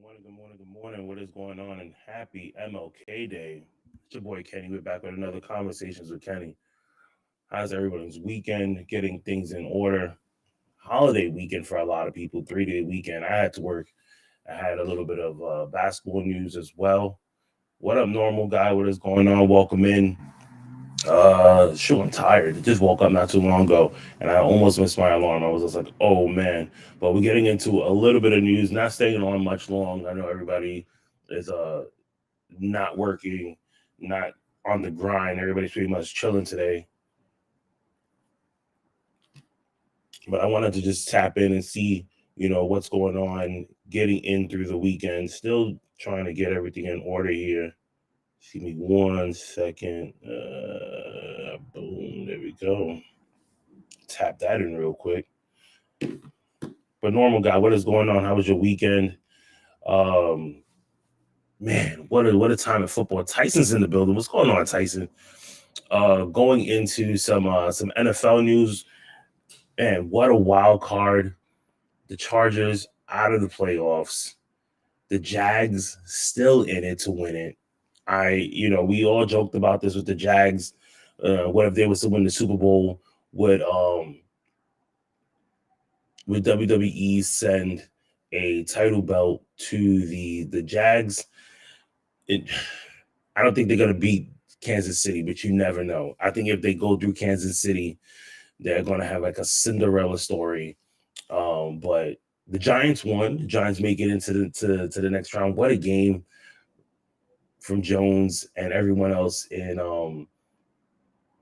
morning, good morning, good morning. What is going on? And happy MLK Day. It's your boy Kenny. We're back with another Conversations with Kenny. How's everyone's weekend? Getting things in order. Holiday weekend for a lot of people, 3 day weekend. I had to work. I had a little bit of basketball news as well. What up, normal guy? What is going on? Welcome in. Sure, I'm tired. I just woke up not too long ago and I almost missed my alarm. I was just like, oh man. But we're getting into a little bit of news, not staying on much long. I know everybody is not working, not on the grind. Everybody's pretty much chilling today. But I wanted to just tap in and see, what's going on, getting in through the weekend, still trying to get everything in order here. Give me 1 second. Boom, there we go. Tap that in real quick. But normal guy, what is going on? How was your weekend? Um, man, what a time in football. Tyson's in the building. What's going on, Tyson? Going into some NFL news, and what a wild card. The Chargers out of the playoffs. The Jags still in it to win it. We all joked about this with the Jags. What if they was to win the Super Bowl? Would WWE send a title belt to the Jags? It, I don't think they're gonna beat Kansas City, but you never know. I think if they go through Kansas City, they're gonna have like a Cinderella story. But the Giants won. The Giants make it into the next round. What a game from Jones and everyone else in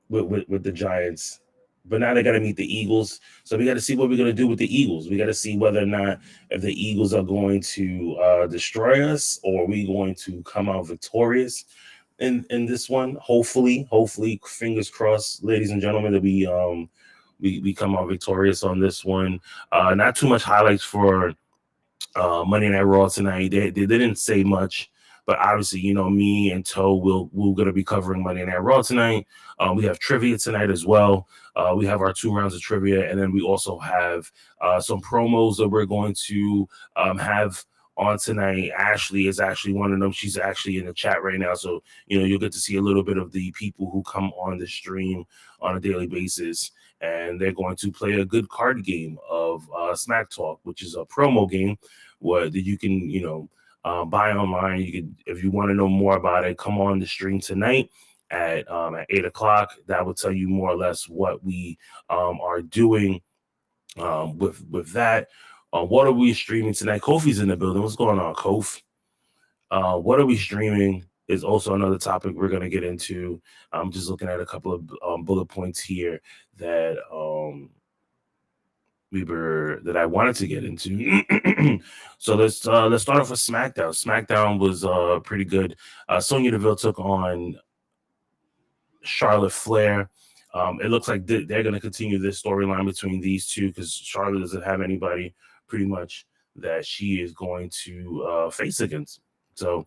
with the Giants. But now they got to meet the Eagles. So we got to see what we're going to do with the Eagles. We got to see whether or not if the Eagles are going to destroy us or are we going to come out victorious in this one. Hopefully, fingers crossed, ladies and gentlemen, that we come out victorious on this one. Not too much highlights for Monday Night Raw tonight. They didn't say much, but obviously, me and Toe we're gonna be covering Monday Night Raw tonight. We have trivia tonight as well. We have our 2 rounds of trivia, and then we also have some promos that we're going to have on tonight. Ashley is actually one of them. She's actually in the chat right now, so you'll get to see a little bit of the people who come on the stream on a daily basis, and they're going to play a good card game of Smack Talk, which is a promo game where you can buy online. You could, if you want to know more about it, come on the stream tonight at 8 o'clock. That will tell you more or less what we are doing with that. What are we streaming tonight? Kofi's in the building. What's going on, Kof? What are we streaming is also another topic we're going to get into. I'm just looking at a couple of bullet points here that that I wanted to get into. So let's start off with SmackDown. SmackDown was pretty good. Sonya Deville took on Charlotte Flair. It looks like they're going to continue this storyline between these two because Charlotte doesn't have anybody pretty much that she is going to face against. So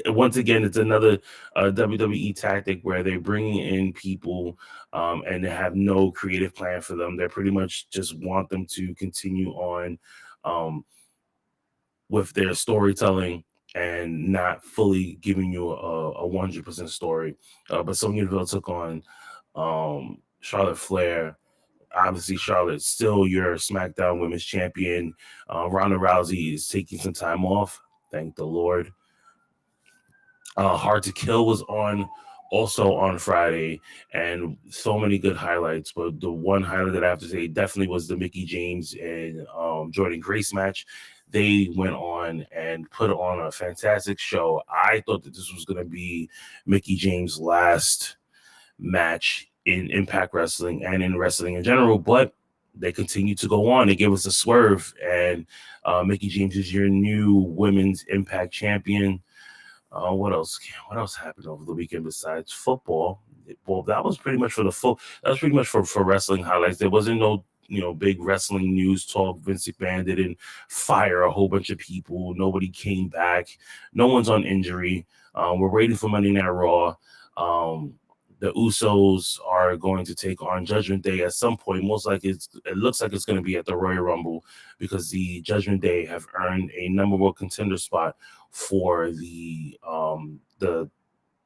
once again, it's another WWE tactic where they're bringing in people and they have no creative plan for them. They pretty much just want them to continue on with their storytelling and not fully giving you a 100% story. But Sonya Deville took on Charlotte Flair. Obviously, Charlotte's still your SmackDown Women's Champion. Ronda Rousey is taking some time off. Thank the Lord. Hard to Kill was also on Friday, and so many good highlights. But the one highlight that I have to say definitely was the Mickie James and Jordan Grace match. They went on and put on a fantastic show. I thought that this was going to be Mickie James' last match in Impact Wrestling and in wrestling in general, but they continue to go on. They gave us a swerve, and Mickie James is your new Women's Impact Champion. What else? What else happened over the weekend besides football? Well, that was pretty much That was pretty much for wrestling highlights. There wasn't no big wrestling news talk. Vince McMahon didn't fire a whole bunch of people. Nobody came back. No one's on injury. We're waiting for Monday Night Raw. the Usos are going to take on Judgment Day at some point. Most likely, it looks like it's going to be at the Royal Rumble, because the Judgment Day have earned a number one contender spot for the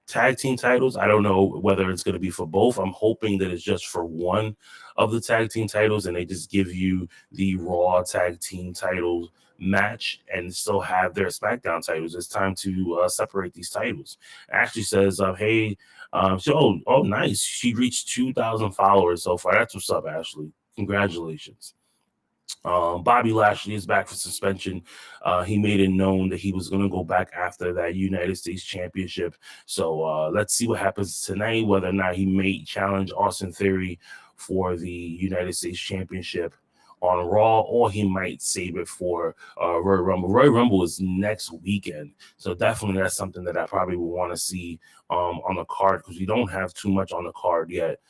tag team titles. I don't know whether it's going to be for both. I'm hoping that it's just for one of the tag team titles, and they just give you the Raw tag team titles match and still have their SmackDown titles. It's time to separate these titles. It actually says, hey, nice. She reached 2,000 followers so far. That's what's up, Ashley. Congratulations. Bobby Lashley is back for suspension. He made it known that he was going to go back after that United States Championship. So let's see what happens tonight, whether or not he may challenge Austin Theory for the United States Championship on Raw, or he might save it for Royal Rumble. Royal Rumble is next weekend, so definitely that's something that I probably would want to see on the card, because we don't have too much on the card yet.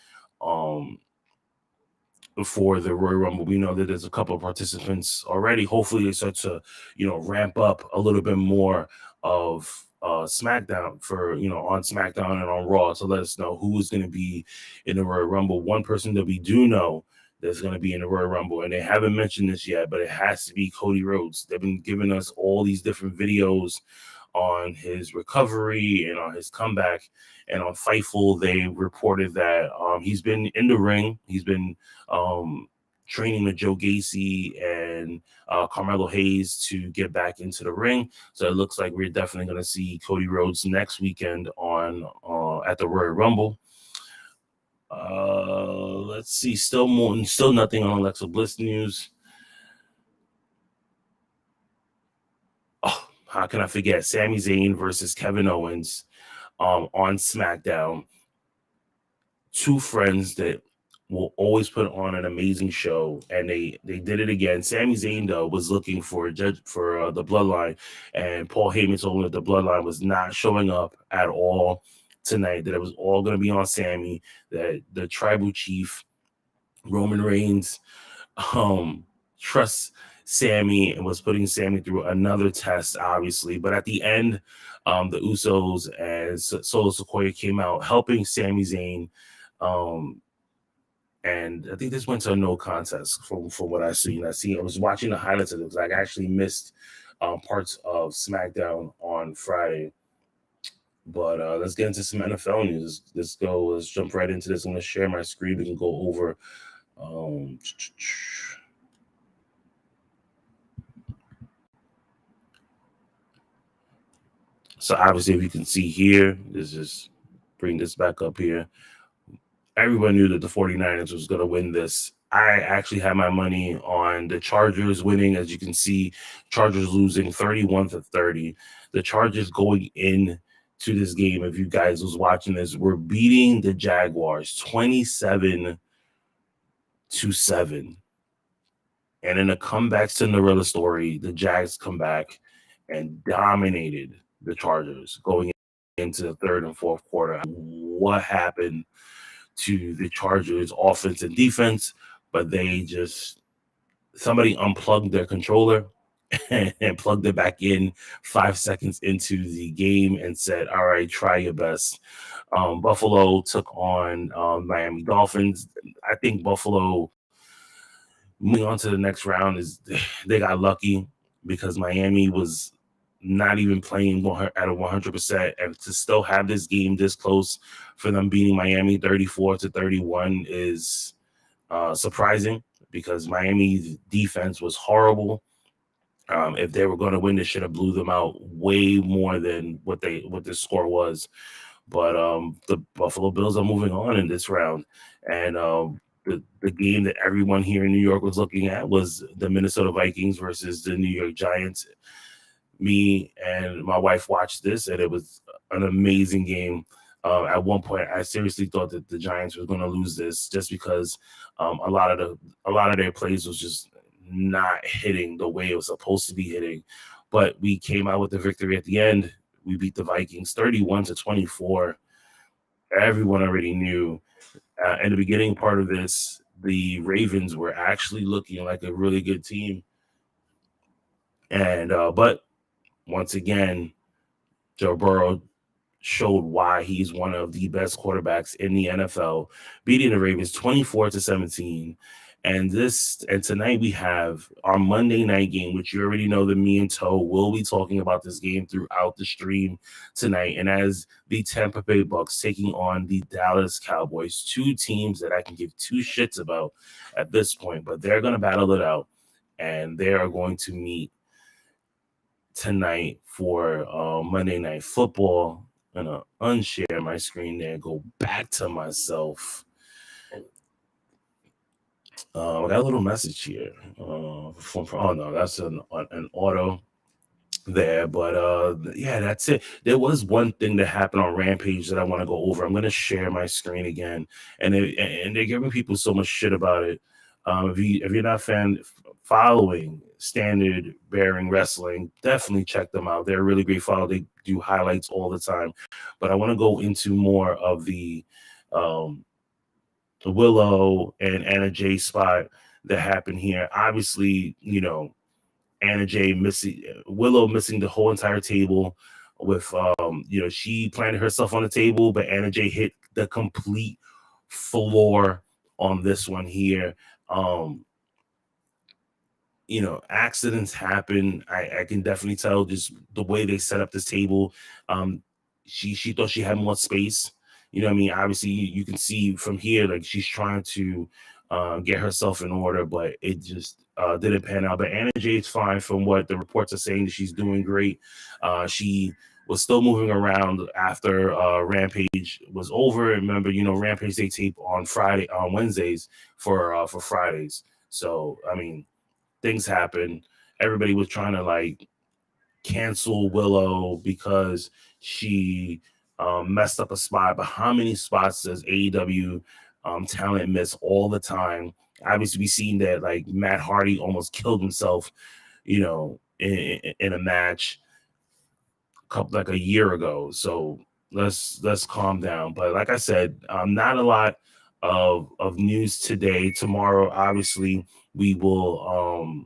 For the Royal Rumble, we know that there's a couple of participants already. Hopefully they start to, ramp up a little bit more of SmackDown for, on SmackDown and on Raw, to let us know who is going to be in the Royal Rumble. One person that we do know that's going to be in the Royal Rumble, and they haven't mentioned this yet, but it has to be Cody Rhodes. They've been giving us all these different videos on his recovery and on his comeback. And on Fightful, they reported that he's been in the ring. He's been training with Joe Gacy and Carmelo Hayes to get back into the ring. So it looks like we're definitely going to see Cody Rhodes next weekend on at the Royal Rumble. Let's see. Still nothing on Alexa Bliss news. Oh, how can I forget? Sami Zayn versus Kevin Owens on SmackDown. Two friends that will always put on an amazing show, and they did it again. Sami Zayn, though, was looking for a judge for the Bloodline, and Paul Heyman told him that the Bloodline was not showing up at all tonight, that it was all going to be on Sami, that the tribal chief, Roman Reigns, trusts Sami and was putting Sami through another test, obviously. But at the end, the Usos and Solo Sikoa came out helping Sami Zayn. And I think this went to a no contest from what I seen. I was watching the highlights of it, because I actually missed parts of SmackDown on Friday. But let's get into some NFL news. Let's jump right into this. I'm going to share my screen. We can go over. So obviously, if you can see here, let's just bring this back up here. Everyone knew that the 49ers was going to win this. I actually had my money on the Chargers winning. As you can see, Chargers losing 31-30. The Chargers going in to this game, if you guys was watching this, were beating the Jaguars 27-7. And in a comeback Cinderella story, the Jags come back and dominated the Chargers going into the third and fourth quarter. What happened to the Chargers offense and defense? But somebody unplugged their controller and plugged it back in 5 seconds into the game and said, all right, try your best. Buffalo took on Miami Dolphins. I think Buffalo, moving on to the next round, is they got lucky, because Miami was not even playing at a 100%, and to still have this game this close for them beating Miami 34-31 is surprising, because Miami's defense was horrible. If they were going to win, they should have blew them out way more than what the score was. But the Buffalo Bills are moving on in this round, and the game that everyone here in New York was looking at was the Minnesota Vikings versus the New York Giants. Me and my wife watched this, and it was an amazing game. At one point, I seriously thought that the Giants were going to lose this, just because a lot of their plays was just not hitting the way it was supposed to be hitting. But we came out with the victory at the end. We beat the Vikings 31-24. Everyone already knew. In the beginning part of this, the Ravens were actually looking like a really good team. And but once again, Joe Burrow showed why he's one of the best quarterbacks in the NFL, beating the Ravens 24-17. And tonight we have our Monday night game, which you already know that me and Toe will be talking about this game throughout the stream tonight. And as the Tampa Bay Bucks taking on the Dallas Cowboys, two teams that I can give two shits about at this point, but they're going to battle it out, and they are going to meet tonight for Monday Night Football. I'm gonna unshare my screen there, go back to myself. I got a little message here no, that's an auto there, but yeah, that's it. There was one thing that happened on Rampage that I want to go over. I'm going to share my screen again, and they're giving people so much shit about it. If you're not following Standard Bearing Wrestling, definitely check them out. They're a really great follow. They do highlights all the time, but I want to go into more of the Willow and Anna Jay spot that happened here. Obviously, Anna Jay missing, Willow missing the whole entire table with she planted herself on the table, but Anna Jay hit the complete floor on this one here. Accidents happen. I can definitely tell just the way they set up this table. She thought she had more space. You know what I mean? Obviously, you can see from here, like she's trying to get herself in order, but it just didn't pan out. But Anna Jay is fine from what the reports are saying. She's doing great. She was still moving around after Rampage was over. Remember, Rampage they tape on Wednesdays for Fridays. So I mean, things happen. Everybody was trying to cancel Willow because she messed up a spot. But how many spots does AEW talent miss all the time? Obviously, we've seen that Matt Hardy almost killed himself, in a match a year ago. So let's calm down. But like I said, not a lot of news today. Tomorrow, obviously, we will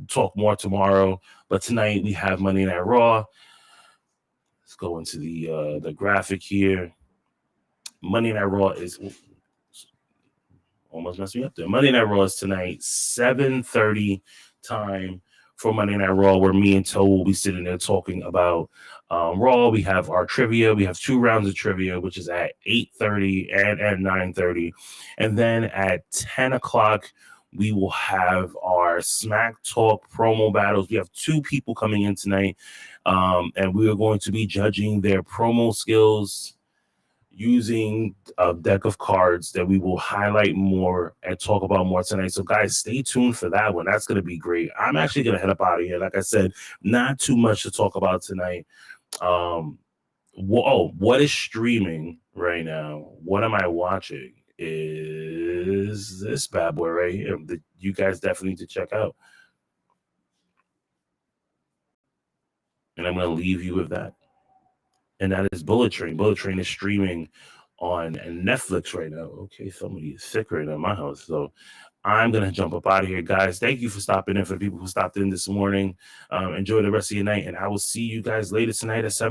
talk more tomorrow. But tonight we have Monday Night Raw. Let's go into the graphic here. Monday Night Raw is almost messed me up there. Monday Night Raw is tonight, 7:30 time for Monday Night Raw, where me and Toe will be sitting there talking about Raw. We have our trivia. We have 2 rounds of trivia, which is at 8:30 and at 9:30. And then at 10 o'clock, we will have our Smack Talk promo battles. We have 2 people coming in tonight, and we are going to be judging their promo skills using a deck of cards that we will highlight more and talk about more tonight. So guys, stay tuned for that one. That's going to be great. I'm actually going to head up out of here. Like I said, not too much to talk about tonight. What is streaming right now? What am I watching? Is this bad boy right here that you guys definitely need to check out. And I'm going to leave you with that. And that is Bullet Train. Bullet Train is streaming on Netflix right now. Okay, somebody is sick right now in my house. So I'm going to jump up out of here, guys. Thank you for stopping in. For the people who stopped in this morning, enjoy the rest of your night. And I will see you guys later tonight at 7.